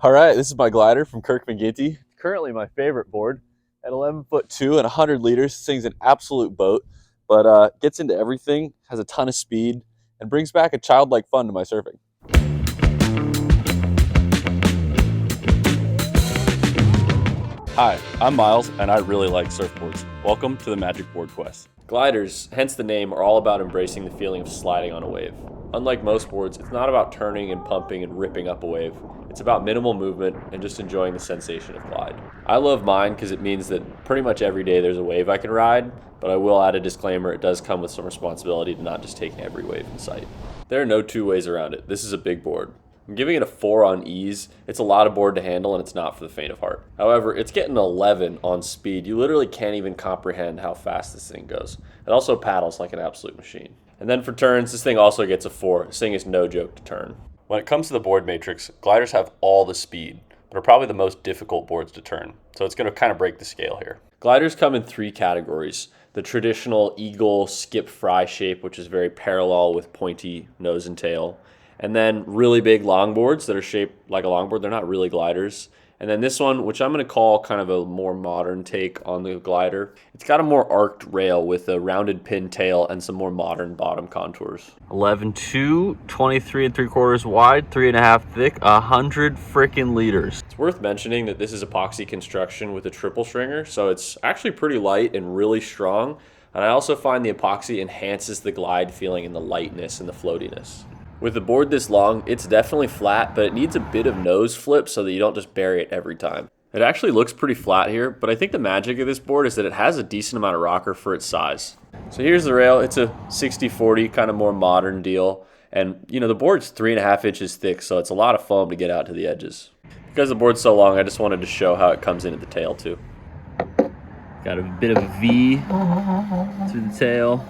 All right, this is my glider from Kirk. Currently my favorite board at 11'2" and 100 liters. This thing's an absolute boat, but gets into everything, has a ton of speed, and brings back a childlike fun to my surfing. Hi, I'm Miles, and I really like surfboards. Welcome to the Magic Board Quest. Gliders, hence the name, are all about embracing the feeling of sliding on a wave. Unlike most boards, it's not about turning and pumping and ripping up a wave. It's about minimal movement and just enjoying the sensation of glide. I love mine because it means that pretty much every day there's a wave I can ride, but I will add a disclaimer, it does come with some responsibility to not just take every wave in sight. There are no two ways around it. This is a big board. I'm giving it a 4 on ease. It's a lot of board to handle and it's not for the faint of heart. However, it's getting an 11 on speed. You literally can't even comprehend how fast this thing goes. It also paddles like an absolute machine. And then for turns, this thing also gets a 4. This thing is no joke to turn. When it comes to the board matrix, gliders have all the speed, but are probably the most difficult boards to turn. So it's going to kind of break the scale here. Gliders come in 3 categories. The traditional eagle skip fry shape, which is very parallel with pointy nose and tail. And then really big longboards that are shaped like a longboard. They're not really gliders. And then this one, which I'm going to call kind of a more modern take on the glider. It's got a more arced rail with a rounded pin tail and some more modern bottom contours. 11'2", 23 3/4 wide, 3.5 thick, 100 freaking liters. It's worth mentioning that this is epoxy construction with a triple stringer, so it's actually pretty light and really strong. And I also find the epoxy enhances the glide feeling and the lightness and the floatiness. With a board this long, it's definitely flat, but it needs a bit of nose flip so that you don't just bury it every time. It actually looks pretty flat here, but I think the magic of this board is that it has a decent amount of rocker for its size. So here's the rail. It's a 60-40 kind of more modern deal. And you know, the board's 3.5 inches thick, so it's a lot of foam to get out to the edges. Because the board's so long, I just wanted to show how it comes in at the tail too. Got a bit of a V through the tail,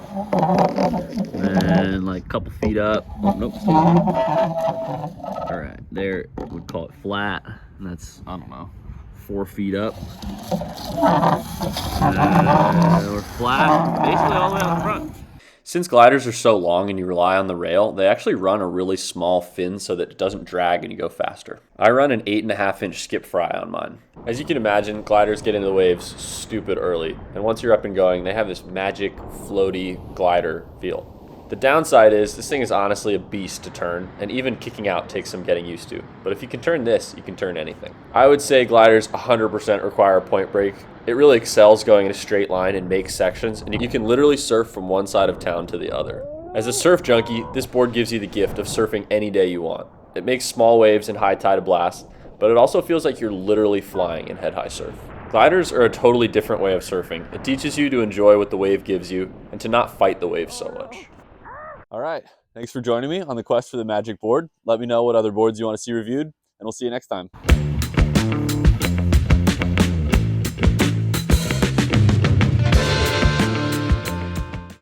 and like a couple feet up. Oh, nope. All right, there, we'd call it flat, and that's, I don't know, 4 feet up. And we're flat, basically all the way out the front. Since gliders are so long and you rely on the rail, they actually run a really small fin so that it doesn't drag and you go faster. I run an 8.5 inch skip fry on mine. As you can imagine, gliders get into the waves stupid early, and once you're up and going, they have this magic, floaty glider feel. The downside is this thing is honestly a beast to turn, and even kicking out takes some getting used to. But if you can turn this, you can turn anything. I would say gliders 100% require a point break. It really excels going in a straight line and makes sections, and you can literally surf from one side of town to the other. As a surf junkie, this board gives you the gift of surfing any day you want. It makes small waves and high tide a blast, but it also feels like you're literally flying in head-high surf. Gliders are a totally different way of surfing. It teaches you to enjoy what the wave gives you and to not fight the wave so much. All right, thanks for joining me on the quest for the magic board. Let me know what other boards you want to see reviewed, and we'll see you next time.